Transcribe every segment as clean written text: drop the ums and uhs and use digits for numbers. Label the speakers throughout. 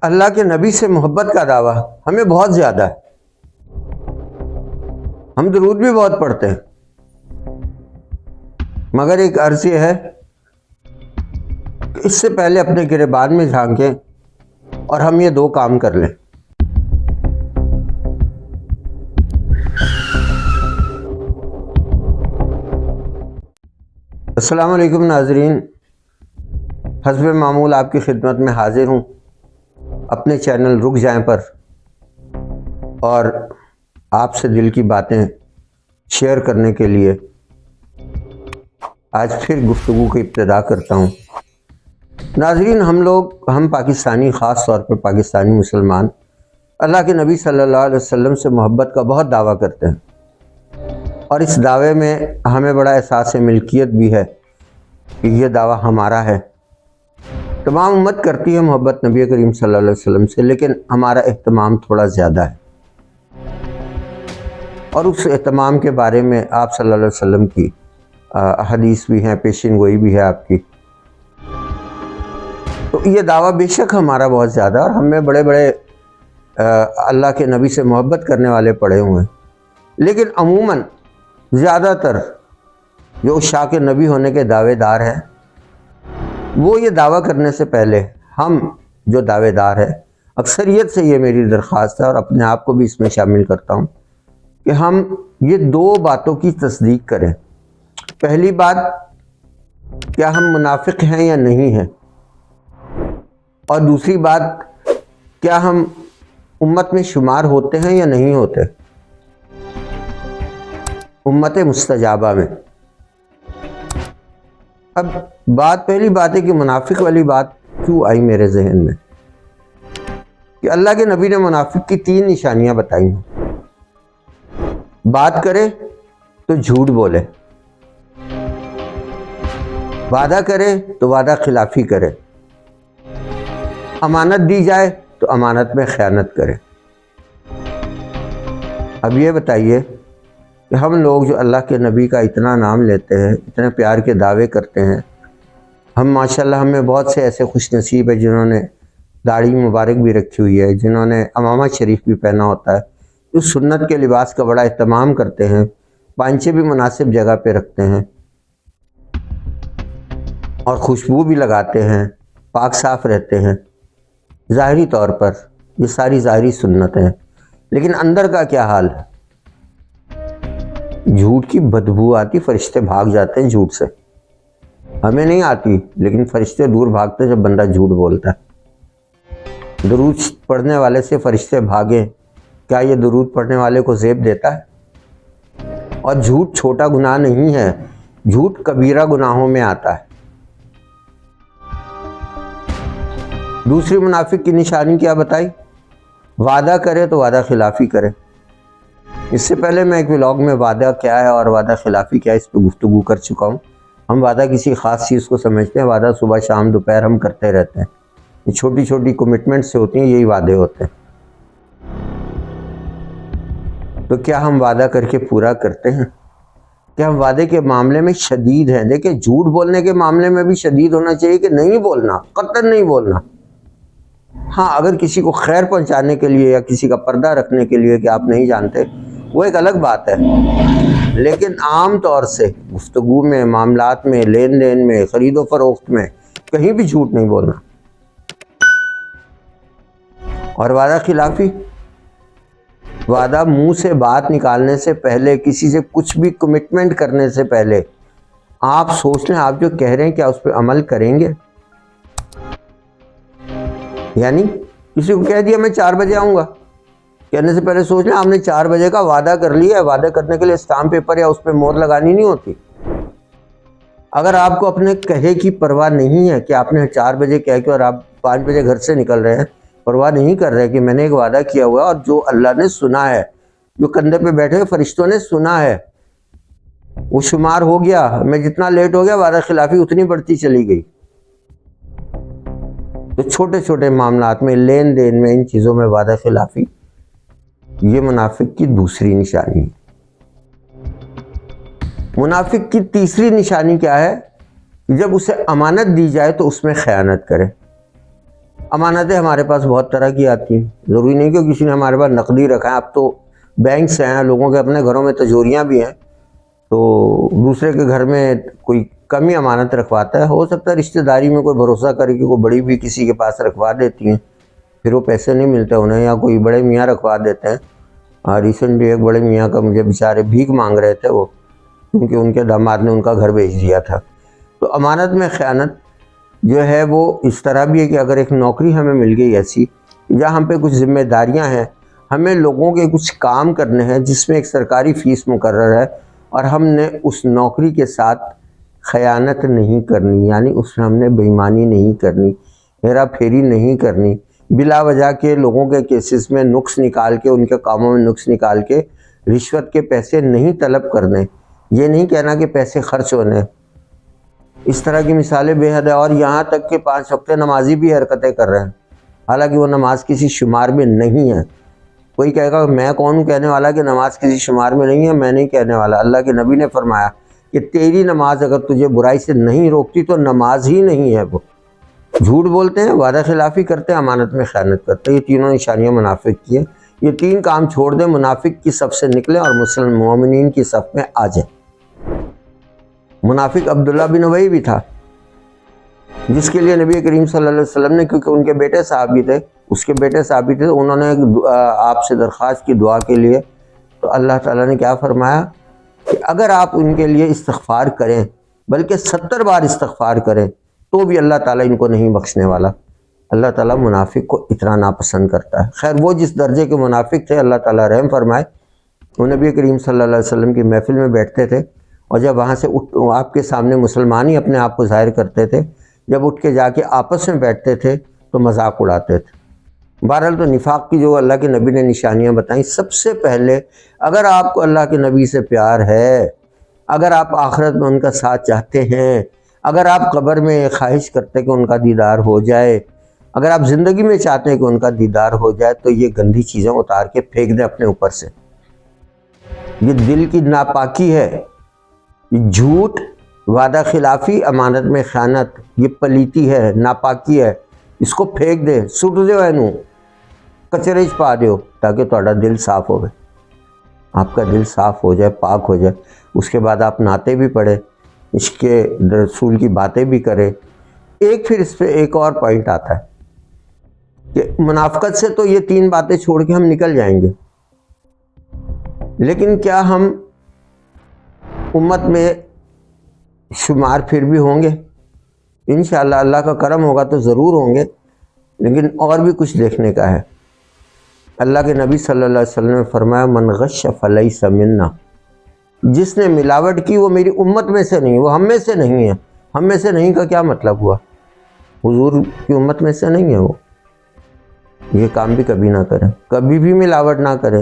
Speaker 1: اللہ کے نبی سے محبت کا دعویٰ ہمیں بہت زیادہ ہے. ہم درود بھی بہت پڑھتے ہیں، مگر ایک عرض یہ ہے کہ اس سے پہلے اپنے گریبان میں جھانکیں اور ہم یہ دو کام کر لیں. السلام علیکم ناظرین، حسب معمول آپ کی خدمت میں حاضر ہوں اپنے چینل رک جائیں پر، اور آپ سے دل کی باتیں شیئر کرنے کے لیے آج پھر گفتگو کی ابتدا کرتا ہوں. ناظرین، ہم پاکستانی، خاص طور پر پاکستانی مسلمان اللہ کے نبی صلی اللہ علیہ وسلم سے محبت کا بہت دعویٰ کرتے ہیں، اور اس دعوے میں ہمیں بڑا احساس ملکیت بھی ہے کہ یہ دعویٰ ہمارا ہے. تمام امت کرتی ہے محبت نبی کریم صلی اللہ علیہ وسلم سے، لیکن ہمارا اہتمام تھوڑا زیادہ ہے، اور اس اہتمام کے بارے میں آپ صلی اللہ علیہ وسلم کی حدیث بھی ہیں، پیشین گوئی بھی ہے آپ کی. تو یہ دعویٰ بے شک ہمارا بہت زیادہ ہے، اور ہم میں بڑے بڑے اللہ کے نبی سے محبت کرنے والے پڑے ہوئے ہیں، لیکن عموماً زیادہ تر جو عشاق نبی ہونے کے دعوے دار ہیں وہ یہ دعویٰ کرنے سے پہلے، ہم جو دعوے دار ہیں، اکثریت سے یہ میری درخواست ہے اور اپنے آپ کو بھی اس میں شامل کرتا ہوں کہ ہم یہ دو باتوں کی تصدیق کریں. پہلی بات، کیا ہم منافق ہیں یا نہیں ہیں، اور دوسری بات، کیا ہم امت میں شمار ہوتے ہیں یا نہیں ہوتے، امت مستجابہ میں. اب پہلی بات ہے کہ منافق والی بات کیوں آئی میرے ذہن میں، کہ اللہ کے نبی نے منافق کی 3 نشانیاں بتائی ہیں. بات کرے تو جھوٹ بولے، وعدہ کرے تو وعدہ خلافی کرے، امانت دی جائے تو امانت میں خیانت کرے. اب یہ بتائیے کہ ہم لوگ جو اللہ کے نبی کا اتنا نام لیتے ہیں، اتنے پیار کے دعوے کرتے ہیں، ہم ماشاءاللہ ہم میں بہت سے ایسے خوش نصیب ہیں جنہوں نے داڑھی مبارک بھی رکھی ہوئی ہے، جنہوں نے عمامہ شریف بھی پہنا ہوتا ہے، اس سنت کے لباس کا بڑا اہتمام کرتے ہیں، پانچے بھی مناسب جگہ پہ رکھتے ہیں، اور خوشبو بھی لگاتے ہیں، پاک صاف رہتے ہیں. ظاہری طور پر یہ ساری ظاہری سنت ہیں، لیکن اندر کا کیا حال ہے؟ جھوٹ کی بدبو آتی، فرشتے بھاگ جاتے ہیں جھوٹ سے. ہمیں نہیں آتی، لیکن فرشتے دور بھاگتے ہیں جب بندہ جھوٹ بولتا ہے. درود پڑھنے والے سے فرشتے بھاگیں، کیا یہ درود پڑھنے والے کو زیب دیتا ہے؟ اور جھوٹ چھوٹا گناہ نہیں ہے، جھوٹ کبیرہ گناہوں میں آتا ہے. دوسری منافق کی نشانی کیا بتائی؟ وعدہ کرے تو وعدہ خلافی کرے. اس سے پہلے میں ایک ولاگ میں وعدہ کیا ہے اور وعدہ خلافی کیا ہے اس پہ گفتگو کر چکا ہوں. ہم وعدہ کسی خاص چیز کو سمجھتے ہیں، وعدہ صبح شام دوپہر ہم کرتے رہتے ہیں. یہ چھوٹی چھوٹی کمٹمنٹ سے ہوتی ہیں، یہی وعدے ہوتے ہیں. تو کیا ہم وعدہ کر کے پورا کرتے ہیں؟ کیا ہم وعدے کے معاملے میں شدید ہیں؟ دیکھیں، جھوٹ بولنے کے معاملے میں بھی شدید ہونا چاہیے کہ نہیں بولنا، قطعاً نہیں بولنا. ہاں، اگر کسی کو خیر پہنچانے کے لیے یا کسی کا پردہ رکھنے کے لیے کہ آپ نہیں جانتے، وہ ایک الگ بات ہے، لیکن عام طور سے گفتگو میں، معاملات میں، لین دین میں، خرید و فروخت میں کہیں بھی جھوٹ نہیں بولنا. اور وعدہ خلافی، وعدہ منہ سے بات نکالنے سے پہلے، کسی سے کچھ بھی کمٹمنٹ کرنے سے پہلے آپ سوچ لیں آپ جو کہہ رہے ہیں کیا اس پہ عمل کریں گے. یعنی کسی کو کہہ دیا میں 4 بجے آؤں گا، کہنے سے پہلے سوچ لیں آپ نے 4 بجے کا وعدہ کر لیا ہے. وعدہ کرنے کے لیے اسٹامپ پیپر یا اس پہ مہر لگانی نہیں ہوتی. اگر آپ کو اپنے کہے کی پرواہ نہیں ہے کہ آپ نے 4 بجے کہہ کے اور آپ 5 بجے گھر سے نکل رہے ہیں، پرواہ نہیں کر رہے کہ میں نے ایک وعدہ کیا ہوا ہے اور جو اللہ نے سنا ہے، جو کندھے پہ بیٹھے فرشتوں نے سنا ہے، وہ شمار ہو گیا. میں جتنا لیٹ ہو گیا وعدہ خلافی اتنی بڑھتی چلی گئی. تو چھوٹے چھوٹے معاملات میں، لین دین میں، ان چیزوں میں وعدہ خلافی، یہ منافق کی دوسری نشانی ہے. منافق کی تیسری نشانی کیا ہے؟ جب اسے امانت دی جائے تو اس میں خیانت کرے. امانتیں ہمارے پاس بہت طرح کی آتی ہیں، ضروری نہیں کہ کسی نے ہمارے پاس نقدی رکھا ہے، اب تو بینکس ہیں، لوگوں کے اپنے گھروں میں تجوریاں بھی ہیں، تو دوسرے کے گھر میں کوئی کم ہی امانت رکھواتا ہے، ہو سکتا ہے رشتہ داری میں کوئی بھروسہ کرے کہ کوئی بڑی بھی کسی کے پاس رکھوا دیتی ہیں، پھر وہ پیسے نہیں ملتے انہیں، یا کوئی بڑے میاں رکھوا دیتے ہیں۔ ریسنٹلی ایک بڑے میاں کا مجھے بیچارے بھیک مانگ رہے تھے وہ، کیونکہ ان کے داماد نے ان کا گھر بیچ دیا تھا۔ تو امانت میں خیانت جو ہے وہ اس طرح بھی ہے کہ اگر ایک نوکری ہمیں مل گئی ایسی جہاں ہم پہ کچھ ذمہ داریاں ہیں، ہمیں لوگوں کے کچھ کام کرنے ہیں جس میں ایک سرکاری فیس مقرر ہے، اور ہم نے اس نوکری کے ساتھ خیانت نہیں کرنی، یعنی اس میں ہم نے بے ایمانی نہیں کرنی، ہیرا پھیری نہیں کرنی، بلا وجہ کے لوگوں کے کیسز میں نقص نکال کے، ان کے کاموں میں نقص نکال کے رشوت کے پیسے نہیں طلب کرنے، یہ نہیں کہنا کہ پیسے خرچ ہونے۔ اس طرح کی مثالیں بے حد ہے، اور یہاں تک کہ 5 وقت نمازی بھی حرکتیں کر رہے ہیں، حالانکہ وہ نماز کسی شمار میں نہیں ہے۔ کوئی کہے گا میں کون ہوں کہنے والا کہ نماز کسی شمار میں نہیں ہے، میں نہیں کہنے والا۔ اللہ کے نبی نے فرمایا کہ تیری نماز اگر تجھے برائی سے نہیں روکتی تو نماز ہی نہیں ہے وہ۔ جھوٹ بولتے ہیں، وعدہ خلافی کرتے ہیں، امانت میں خیانت کرتے ہیں، یہ تینوں نشانیاں منافق کی ہیں۔ یہ 3 کام چھوڑ دیں، منافق کی صف سے نکلیں اور مسلم مومنین کی صف میں آ جائیں۔ منافق عبداللہ بن ابی بھی تھا، جس کے لیے نبی کریم صلی اللہ علیہ وسلم نے، کیونکہ ان کے بیٹے صحابی تھے، اس کے بیٹے صحابی تھے، انہوں نے آپ سے درخواست کی دعا کے لیے، تو اللہ تعالیٰ نے کیا فرمایا کہ اگر آپ ان کے لیے استغفار کریں، بلکہ 70 بار استغفار کریں، تو بھی اللہ تعالیٰ ان کو نہیں بخشنے والا۔ اللہ تعالیٰ منافق کو اتنا ناپسند کرتا ہے۔ خیر، وہ جس درجے کے منافق تھے، اللہ تعالیٰ رحم فرمائے، وہ نبی کریم صلی اللہ علیہ وسلم کی محفل میں بیٹھتے تھے، اور جب وہاں سے آپ کے سامنے مسلمان ہی اپنے آپ کو ظاہر کرتے تھے، جب اٹھ کے جا کے آپس میں بیٹھتے تھے تو مذاق اڑاتے تھے۔ بہرحال تو نفاق کی جو اللہ کے نبی نے نشانیاں بتائیں، سب سے پہلے اگر آپ کو اللہ کے نبی سے پیار ہے، اگر آپ آخرت میں ان کا ساتھ چاہتے ہیں، اگر آپ قبر میں خواہش کرتے کہ ان کا دیدار ہو جائے، اگر آپ زندگی میں چاہتے ہیں کہ ان کا دیدار ہو جائے، تو یہ گندی چیزیں اتار کے پھینک دیں اپنے اوپر سے۔ یہ دل کی ناپاکی ہے، یہ جھوٹ، وعدہ خلافی، امانت میں خیانت، یہ پلیتی ہے، ناپاکی ہے، اس کو پھینک دے، سٹ دیو، اینو کچرے چ پا دیو، تاکہ تہاڈا دل صاف ہوئے، آپ کا دل صاف ہو جائے، پاک ہو جائے۔ اس کے بعد آپ نعتیں بھی پڑھیں، عشق کے رسول کی باتیں بھی کریں۔ پھر اس پہ ایک اور پوائنٹ آتا ہے کہ منافقت سے تو یہ 3 باتیں چھوڑ کے ہم نکل جائیں گے، لیکن کیا ہم امت میں شمار پھر بھی ہوں گے؟ انشاءاللہ اللہ کا کرم ہوگا تو ضرور ہوں گے، لیکن اور بھی کچھ دیکھنے کا ہے۔ اللہ کے نبی صلی اللہ علیہ وسلم نے فرمایا من غش فلیس منا، جس نے ملاوٹ کی وہ میری امت میں سے نہیں، وہ ہم میں سے نہیں ہے۔ ہم میں سے نہیں کا کیا مطلب ہوا؟ حضور کی امت میں سے نہیں ہے وہ۔ یہ کام بھی کبھی نہ کریں، کبھی بھی ملاوٹ نہ کریں۔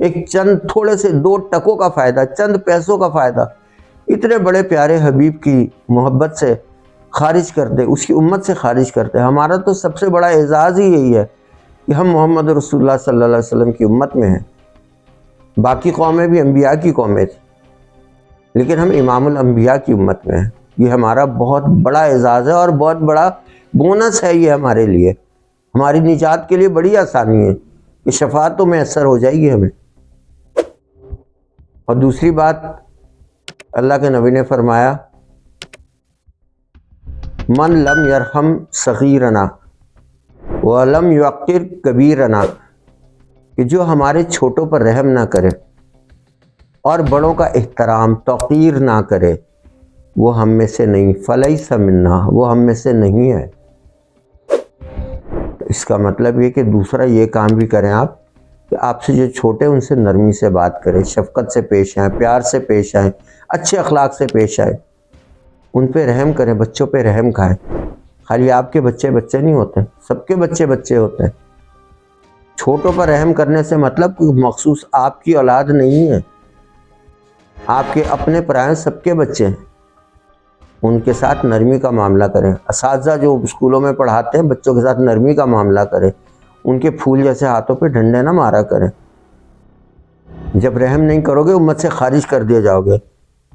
Speaker 1: ایک چند تھوڑے سے 2 ٹکوں کا فائدہ، چند پیسوں کا فائدہ، اتنے بڑے پیارے حبیب کی محبت سے خارج کر دے، اس کی امت سے خارج کرتے۔ ہمارا تو سب سے بڑا اعزاز ہی یہی ہے کہ ہم محمد رسول اللہ صلی اللہ علیہ وسلم کی امت میں ہیں۔ باقی قومیں بھی انبیاء کی قومیں تھیں، لیکن ہم امام الانبیاء کی امت میں ہیں۔ یہ ہمارا بہت بڑا اعزاز ہے اور بہت بڑا بونس ہے یہ ہمارے لیے، ہماری نجات کے لیے بڑی آسانی ہے کہ شفاعت تو میسر ہو جائے گی ہمیں۔ اور دوسری بات، اللہ کے نبی نے فرمایا من لم یرحم صغیرنا ولم یوقر کبیرنا، کہ جو ہمارے چھوٹوں پر رحم نہ کرے اور بڑوں کا احترام توقیر نہ کرے، وہ ہم میں سے نہیں، فلیس منا، وہ ہم میں سے نہیں ہے۔ اس کا مطلب یہ کہ دوسرا یہ کام بھی کریں آپ کہ آپ سے جو چھوٹے ان سے نرمی سے بات کریں، شفقت سے پیش آئیں، پیار سے پیش آئیں، اچھے اخلاق سے پیش آئیں، ان پہ رحم کریں، بچوں پہ رحم کھائیں۔ خالی آپ کے بچے بچے نہیں ہوتے، سب کے بچے بچے ہوتے ہیں۔ چھوٹوں پر رحم کرنے سے مطلب مخصوص آپ کی اولاد نہیں ہے، آپ کے اپنے پرائے سب کے بچے ہیں، ان کے ساتھ نرمی کا معاملہ کریں۔ اساتذہ جو اسکولوں میں پڑھاتے ہیں، بچوں کے ساتھ نرمی کا معاملہ کریں، ان کے پھول جیسے ہاتھوں پہ ڈنڈے نہ مارا کریں۔ جب رحم نہیں کرو گے امت سے خارج کر دیے جاؤ گے۔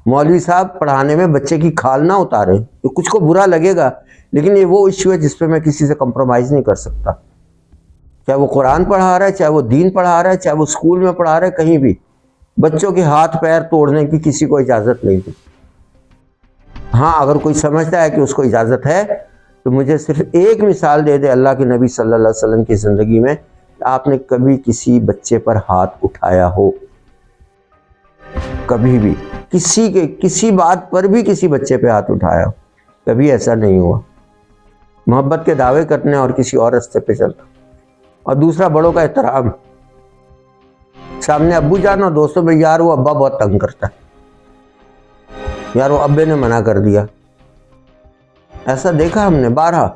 Speaker 1: مولوی صاحب پڑھانے میں بچے کی کھال نہ اتاریں، تو کچھ کو برا لگے گا لیکن یہ وہ ایشو ہے جس پہ میں کسی سے کمپرومائز نہیں کر سکتا، چاہے وہ قرآن پڑھا رہا ہے، چاہے وہ دین پڑھا رہا ہے، چاہے وہ اسکول میں پڑھا رہا ہے، کہیں بھی بچوں کے ہاتھ پیر توڑنے کی کسی کو اجازت نہیں دی۔ ہاں اگر کوئی سمجھتا ہے کہ اس کو اجازت ہے تو مجھے صرف ایک مثال دے دے اللہ کے نبی صلی اللہ علیہ وسلم کی زندگی میں، آپ نے کبھی کسی بچے پر ہاتھ اٹھایا ہو؟ کبھی بھی کسی بات پر بھی کسی بچے پہ ہاتھ اٹھایا ہو؟ کبھی ایسا نہیں ہوا۔ محبت کے دعوے کرنے اور کسی اور راستے پہ چلنا۔ اور دوسرا بڑوں کا احترام، سامنے ابو جان اور دوستوں میں، یار وہ ابا بہت تنگ کرتا ہے، یار وہ ابے نے منع کر دیا، ایسا دیکھا ہم نے بارہا۔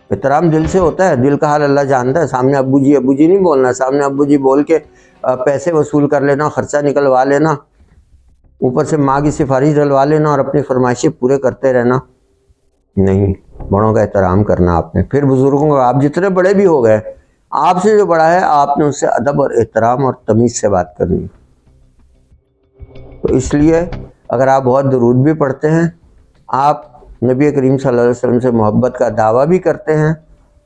Speaker 1: احترام دل سے ہوتا ہے، دل کا حال اللہ جانتا ہے۔ سامنے ابو جی نہیں بولنا، سامنے ابو جی بول کے پیسے وصول کر لینا، خرچہ نکلوا لینا، اوپر سے ماں کی سفارش ڈلوا لینا اور اپنی فرمائشیں پورے کرتے رہنا، نہیں۔ بڑوں کا احترام کرنا آپ نے۔ پھر بزرگوں کا، آپ جتنے بڑے بھی ہو گئے، آپ سے جو بڑا ہے آپ نے اس سے ادب اور احترام اور تمیز سے بات کرنی۔ تو اس لیے اگر آپ بہت درود بھی پڑھتے ہیں، آپ نبی کریم صلی اللہ علیہ وسلم سے محبت کا دعویٰ بھی کرتے ہیں،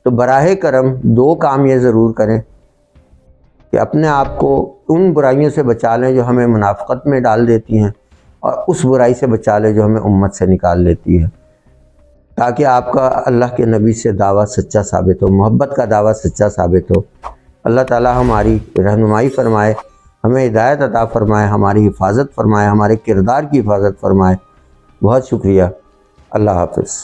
Speaker 1: تو براہ کرم دو کام یہ ضرور کریں کہ اپنے آپ کو ان برائیوں سے بچا لیں جو ہمیں منافقت میں ڈال دیتی ہیں، اور اس برائی سے بچا لیں جو ہمیں امت سے نکال لیتی ہے، تاکہ آپ کا اللہ کے نبی سے دعویٰ سچا ثابت ہو، محبت کا دعویٰ سچا ثابت ہو۔ اللہ تعالی ہماری رہنمائی فرمائے، ہمیں ہدایت عطا فرمائے، ہماری حفاظت فرمائے، ہمارے کردار کی حفاظت فرمائے۔ بہت شکریہ۔ اللہ حافظ۔